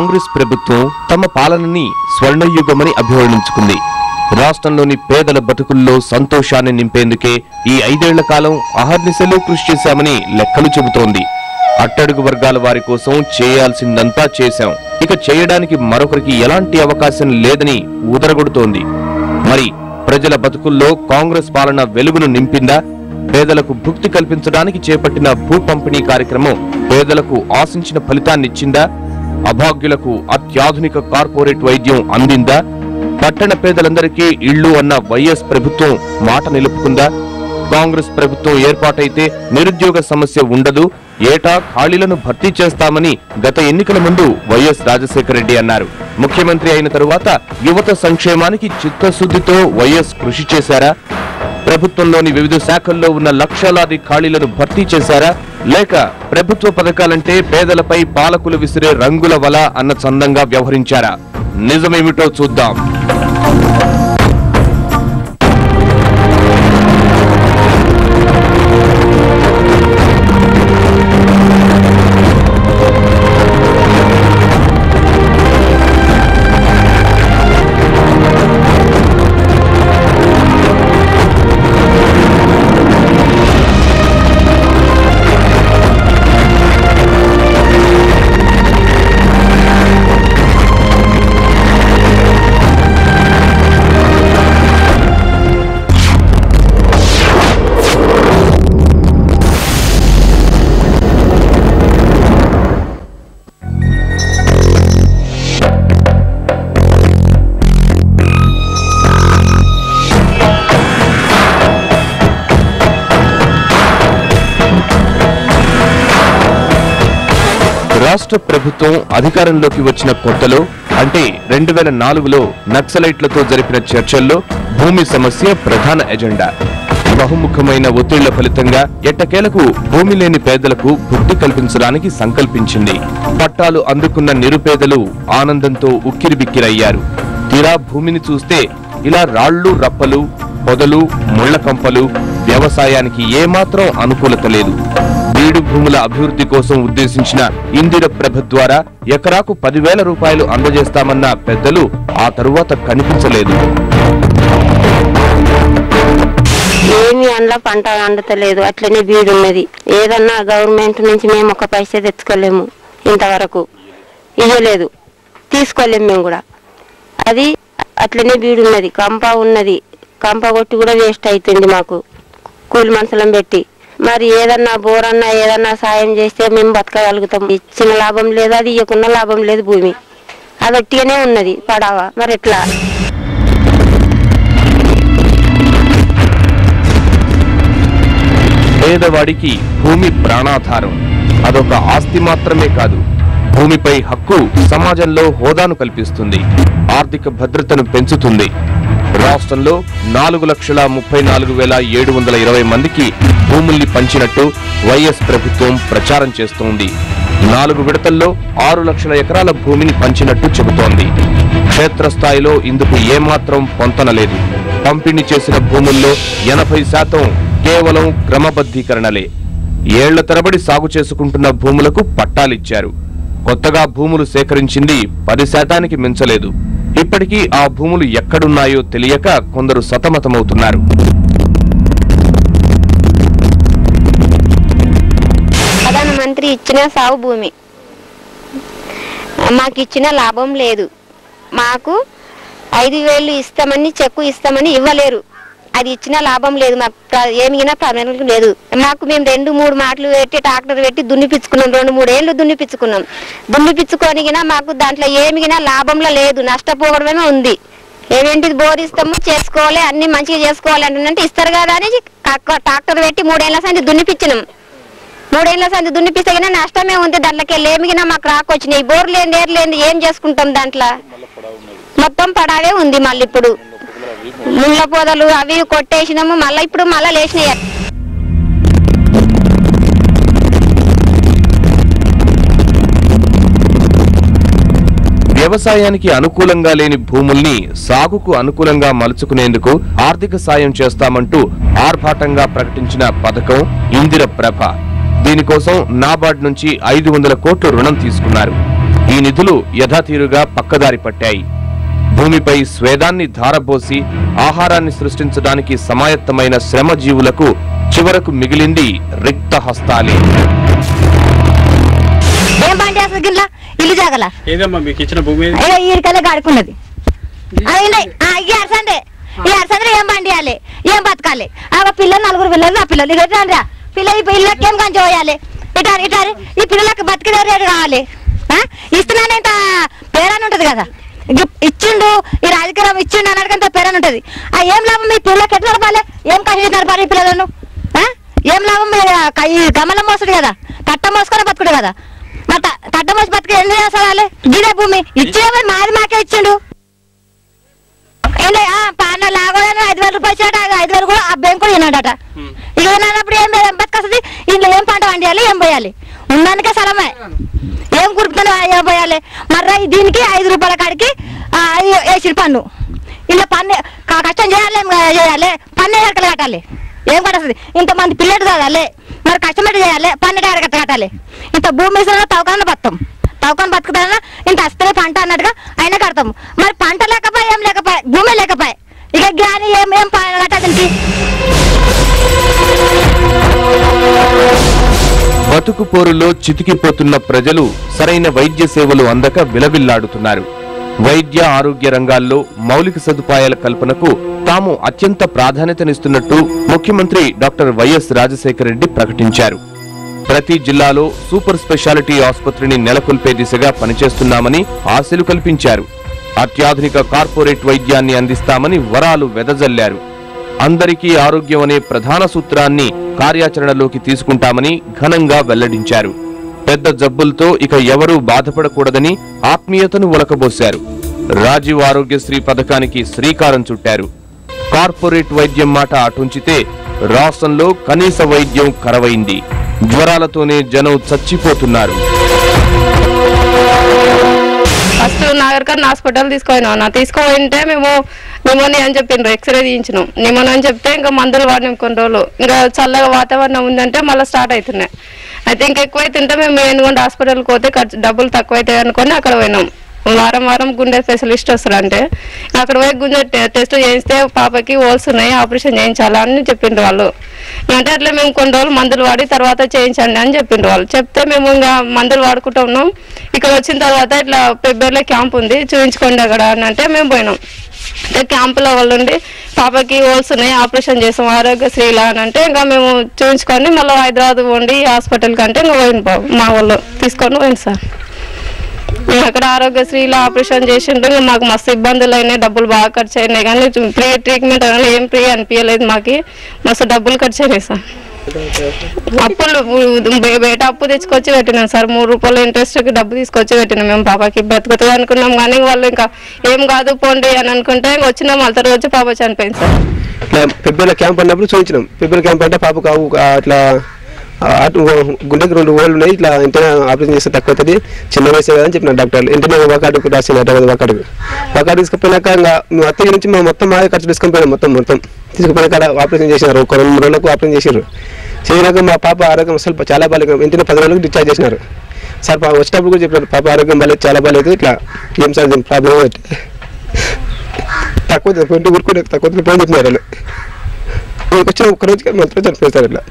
కాంగ్రెస్ ప్రభుత్వం తమ పాలనని స్వర్ణయుగమని అభివర్ణించుకుంది. రాష్ట్రంలోని పేదల బతుకుల్లో సంతోషాన్ని నింపేందుకే ఈ 5 ఏళ్ల కాలం అహర్నిశలు కృషి చేశామని లెక్కలు చెబుతోంది. అట్టడుగు వర్గాల వారి కోసం చేయాల్సిందంతా చేశాం, ఇక చేయడానికి మరొకరికి ఎలాంటి అవకాశం లేదని ఊదరగొడుతోంది. మరి ప్రజల బతుకుల్లో కాంగ్రెస్ పాలన వెలుగును నింపిందా? పేదలకు భుక్తి కల్పించడానికి చేపట్టిన భూ పంపిణీ కార్యక్రమం పేదలకు ఆశించిన ఫలితాన్నిచ్చిందా? అభాగ్యులకు అత్యాధునిక కార్పొరేట్ వైద్యం అందిందా? పట్టణ పేదలందరికీ ఇళ్లు అన్న వైఎస్ ప్రభుత్వం మాట నిలుపుకుందా? కాంగ్రెస్ ప్రభుత్వం ఏర్పాటైతే నిరుద్యోగ సమస్య ఉండదు, ఏటా ఖాళీలను భర్తీ చేస్తామని గత ఎన్నికల ముందు వైఎస్ రాజశేఖర రెడ్డి అన్నారు. ముఖ్యమంత్రి అయిన తరువాత యువత సంక్షేమానికి చిత్తశుద్ధితో వైఎస్ కృషి చేశారా? ప్రభుత్వంలోని వివిధ శాఖల్లో ఉన్న లక్షలాది ఖాళీలను భర్తీ చేశారా? లేక ప్రభుత్వ పథకాలంటే పేదలపై పాలకులు విసిరే రంగుల వల అన్న చందంగా వ్యవహరించారా? నిజమేమిటో చూద్దాం. రాష్ట్ర ప్రభుత్వం అధికారంలోకి వచ్చిన కొత్తలో అంటే 2004లో నక్సలైట్లతో జరిపిన చర్చల్లో భూమి సమస్య ప్రధాన ఎజెండా. బహుముఖమైన ఒత్తిళ్ల ఫలితంగా ఎట్టకేలకు భూమి లేని పేదలకు భుక్తి కల్పించడానికి సంకల్పించింది. పట్టాలు అందుకున్న నిరుపేదలు ఆనందంతో ఉక్కిరిబిక్కిరయ్యారు. తీరా భూమిని చూస్తే ఇలా రాళ్లు రప్పలు, పొదలు, ముళ్ల కంపలు, వ్యవసాయానికి ఏమాత్రం అనుకూలత లేదు. బీడు భూముల అభివృద్ధి కోసం ఉద్దేశించిన ఇందిర ప్రభ ద్వారా ఎకరాకు 10,000 రూపాయలు అందజేస్తామన్న పెద్దలు ఆ తరువాత కనిపించలేదు. ఏమి అందులో పంట అందతలేదు, అట్లనే బీడున్నది. ఏదన్నా గవర్నమెంట్ నుంచి మేము ఒక పైసా తెచ్చుకోలేము, ఇంతవరకు ఇవ్వలేదు, తీసుకోలేము మేము కూడా. అది అట్లనే బీడున్నది, కంప ఉన్నది, కంప కొట్టి కూడా వేస్ట్ అవుతుంది మాకు కూలి మనుషులను పెట్టి. మరి ఏదన్నా బోరన్నా ఏదన్నా సాయం చేస్తే మేము బతకగలుగుతాం. ఇచ్చిన లాభం లేదు, అది ఇవ్వకున్న లాభం లేదు. భూమి అది ఒట్టిగానే ఉన్నది పడావా, మరి ఎట్లా? పేదవాడికి భూమి ప్రాణాధారం. అదొక ఆస్తి మాత్రమే కాదు, భూమిపై హక్కు సమాజంలో హోదాను కల్పిస్తుంది, ఆర్థిక భద్రతను పెంచుతుంది. రాష్ట్రంలో 4,34,720 మందికి భూముల్ని పంచినట్టు వైఎస్ ప్రభుత్వం ప్రచారం చేస్తోంది. 4 విడతల్లో 6 లక్షల ఎకరాల భూమిని పంచినట్టు చెబుతోంది. క్షేత్రస్థాయిలో ఇందుకు ఏమాత్రం పొంతనలేదు. పంపిణీ చేసిన భూముల్లో 80% కేవలం క్రమబద్ధీకరణలే. ఏళ్ల తరబడి సాగు చేసుకుంటున్న భూములకు పట్టాలిచ్చారు. కొత్తగా భూములు సేకరించింది 10%కి మించలేదు. ఇప్పటికీ ఆ భూములు ఎక్కడున్నాయో తెలియక కొందరు సతమతమవుతున్నారు. ప్రధానమంత్రి ఇచ్చిన సాగు భూమి మాకు ఇచ్చిన లాభం లేదు. మాకు 5,000 ఇస్తామని చెక్కు ఇస్తామని ఇవ్వలేరు. అది ఇచ్చిన లాభం లేదు, మాకు ఏమిగినా పర్మనెంట్ లేదు. మాకు మేము 2-3 మాటలు పెట్టి ట్రాక్టర్ పెట్టి దున్నిపించుకున్నాం, 2-3 ఏళ్ళు దున్నిపించుకున్నాం. దున్నిపించుకొనిగినా మాకు దాంట్లో ఏమిగినా లాభంలో లేదు, నష్టపోవడమే ఉంది. ఏమేంటిది బోర్ ఇస్తాము, చేసుకోవాలి, అన్ని మంచిగా చేసుకోవాలి అంటే ఇస్తారు కదా అని ట్రాక్టర్ పెట్టి 3 ఏళ్ల సంది దున్నిపించినాం. 3 ఏళ్ల సంది దున్నిపిస్తే కానీ నష్టమే ఉంది. దాంట్లోకి ఏమిగినా మాకు రాకొచ్చినాయి. బోర్ లేని ఏరు లేని ఏం చేసుకుంటాం? దాంట్లో మొత్తం పడావే ఉంది. మళ్ళీ ఇప్పుడు ముళ్ళ పొదలు అవి కొట్టేసినాము, మళ్ళీ ఇప్పుడు మళ్ళీ లేచినాయి. వ్యవసాయానికి అనుకూలంగా లేని భూముల్ని సాగుకు అనుకూలంగా మలుచుకునేందుకు ఆర్థిక సాయం చేస్తామంటూ ఆర్భాటంగా ప్రకటించిన పథకం ఇందిర ప్రభ. దీనికోసం నాబార్డ్ నుంచి 500 కోట్ల రుణం తీసుకున్నారు. ఈ నిధులు యథాతీరుగా పక్కదారి పట్టాయి. భూమిపై స్వేదాన్ని ధారబోసి ఆహారాన్ని సృష్టించడానికి సమాయత్తమైన శ్రమజీవులకు చివరకు మిగిలింది రిక్త హస్తాలే. ఇల్లు జాగల గాడుకున్నది ఏం పండియాలి, ఏం బతకాలి? పిల్లలు 4 పిల్లలు, నా పిల్లలు ఇట్లా పిల్లలకి ఏం కంచి పోయాలి? ఇటారు ఈ పిల్లలకు బతికే రేటు కావాలి. ఇస్తున్నాను ఇంత పేరాని ఉంటది కదా, ఇచ్చిండు ఈ రాజకీయం ఇచ్చిండు అన్నట్టుగా పేరాని ఉంటది. ఏం లాభం? మీ పిల్లలకి ఎట్లా నడపాలి? ఏం కష్ట నడపాలి ఈ పిల్లలను? ఏం లాభం? ఈ గమలం మోసుడు కదా, తట్ట మోసుకొని బతుకుడు కదా. మరి తట్ట మోసి బతికి ఏం చేస్తావాలి? గిడే భూమి ఇచ్చిన మాది మాకే ఇచ్చిండు. పాన లాగోదని 5,000 రూపాయలు ఇచ్చాడ, 5,000 కూడా అబ్బాయి కూడా విన్నాడట. ఇక విన్నప్పుడు ఏం బతకొస్తుంది? ఇంట్లో ఏం పంట పండియాలి, ఏం పోయాలి? ఉన్నందుకే స్థలమే ఏం కురుపుతాను, ఏం పోయాలి? మర్రా దీనికి 5 రూపాయల కాడికి వేసి పన్ను, ఇలా పన్ను కష్టం చేయాలి, ఏం చేయాలి? పన్ను ఎక్కడికి కట్టాలి? ఏం కట్టస్తుంది? ఇంతమంది పిల్లలు చదవాలి, మరి కష్టపడి చేయాలి, పన్ను ఎక్కడ కట్టాలి? ఇంత భూమి తవ్వకాన్ని బతాం, తవ్వకాన్ని బతుకుతానన్నా ఇంత వస్తే పంట అన్నట్టుగా అయినా కడతాము. మరి పంట లేకపోయి ఏం లేకపోయి, భూమి లేకపోయి ఇక జ్ఞాని ఏం కట్టాలి? బతుకు పోరులో చితికిపోతున్న ప్రజలు సరైన వైద్య సేవలు అందక విలవిల్లాడుతున్నారు. వైద్య ఆరోగ్య రంగాల్లో మౌలిక సదుపాయాల కల్పనకు తాము అత్యంత ప్రాధాన్యతనిస్తున్నట్టు ముఖ్యమంత్రి డాక్టర్ వైఎస్ రాజశేఖర రెడ్డి ప్రకటించారు. ప్రతి జిల్లాలో సూపర్ స్పెషాలిటీ ఆసుపత్రిని నెలకొల్పే దిశగా పనిచేస్తున్నామని ఆశలు కల్పించారు. అత్యాధునిక కార్పొరేట్ వైద్యాన్ని అందిస్తామని వరాలు వెదజల్లారు. అందరికీ ఆరోగ్యం అనే ప్రధాన సూత్రాన్ని కార్యాచరణలోకి తీసుకుంటామని ఘనంగా వెల్లడించారు. పెద్ద జబ్బులతో ఇక ఎవరూ బాధపడకూడదని ఆత్మీయతను ఒలకబోశారు. రాజీవ్ ఆరోగ్యశ్రీ పథకానికి శ్రీకారం చుట్టారు. కార్పొరేట్ వైద్యం మాట అటుంచితే రాష్ట్రంలో కనీస వైద్యం కరవైంది. జ్వరాలతోనే జనం చచ్చిపోతున్నారు. ఫస్ట్ నాగర్కర్ణ హాస్పిటల్ తీసుకోపోయింటే మేము నిమోనియా అని చెప్పిండ్రు, ఎక్స్రే తీయించినాం. నిమోనియా అని చెప్తే ఇంకా మందులు వాడినాం కొన్ని రోజులు. ఇంకా చల్లగా వాతావరణం ఉందంటే మళ్ళీ స్టార్ట్ అవుతున్నాయి. అయితే ఇంకా ఎక్కువైతుంటే మేము ఏనుగొండ హాస్పిటల్కి పోతే డబ్బులు తక్కువ అవుతాయి అనుకొని అక్కడ పోయినాం. వారం గుండె స్పెషలిస్ట్ వస్తారంటే అక్కడ పోయి గుండె టెస్ట్ చేయిస్తే పాపకి హోల్స్ ఉన్నాయి, ఆపరేషన్ చేయించాలా అని చెప్పిండ్రు వాళ్ళు. అంటే అట్లా మేము కొన్ని రోజులు మందులు వాడి తర్వాత చేయించండి అని చెప్పిండ్రు వాళ్ళు. చెప్తే మేము ఇంకా మందులు వాడుకుంటూ ఉన్నాం. ఇక్కడ వచ్చిన తర్వాత ఇట్లా ఫిబ్రవరిలో క్యాంప్ ఉంది, చూపించుకోండి అక్కడ అని అంటే మేము పోయినాం. అంటే క్యాంపులో వాళ్ళు ఉండి పాపకి హోల్స్ ఉన్నాయి, ఆపరేషన్ చేసాం ఆరోగ్యశ్రీలా అని అంటే ఇంకా మేము చూపించుకొని మళ్ళీ హైదరాబాద్ పోండి హాస్పిటల్కి అంటే ఇంకా పోయింది మా వాళ్ళు తీసుకొని పోయింది సార్. అక్కడ ఆరోగ్యశ్రీలో ఆపరేషన్ చేసిండ్రు. మాకు మస్తు ఇబ్బందులు అయినాయి, డబ్బులు బాగా ఖర్చు అయినాయి. కానీ ఫ్రీ ట్రీట్మెంట్ అనేది ఏం ఫ్రీ అనిపించలేదు మాకు, మస్తు డబ్బులు ఖర్చు అయినాయి సార్. అప్పులు బయట అప్పు తెచ్చుకొచ్చి పెట్టినాం సార్. 3 రూపాయల ఇంట్రెస్ట్కి డబ్బు తీసుకొచ్చి పెట్టినాం. మేము పాపకి బ్రతుకుతుంది అనుకున్నాం కానీ వాళ్ళు ఇంకా ఏం కాదు పోండి అని అనుకుంటే ఇంకా వచ్చినాం. మళ్ళీ తర్వాత వచ్చి పాప చనిపోయింది సార్. ఫిబ్రవరి క్యాంప్ అన్నప్పుడు చూపించినాం. ఫిబ్రవరి క్యాంప్ అంటే పాపకు అట్లా గుండెకి 2 హోళ్ళు ఉన్నాయి, ఇట్లా ఇంటనే ఆపరేషన్ చేస్తే తక్కువ అవుతుంది, చిన్న వయసు కదా అని చెప్పిన డాక్టర్లు. ఇంటనే వకాడుకు రాసిన వకాడు తీసుకుపోయినాక ఇంకా మేము అత్తయ్య నుంచి మేము మొత్తం మా ఖర్చు తీసుకొని పోయినాం. మొత్తం తీసుకుపోయిన కాడ ఆపరేషన్ చేసినారు. 2-3 రోజులకు ఆపరేషన్ చేసారు. చేసినాక మా పాప ఆరోగ్యం అసలు చాలా బాగాలేదు. ఇంటిని 10 రోజులకు డిశ్చార్జ్ చేసినారు సార్. వచ్చేటప్పుడు కూడా చెప్పారు పాప ఆరోగ్యం బాగాలేదు, చాలా బాగాలేదు. ఇట్లా ఏం సార్ దీని ప్రాబ్లం అంటే తక్కువ తక్కువ చెప్పినారు. వచ్చిన 1 రోజుకి మాత్రం చనిపోతారు ఇట్లా.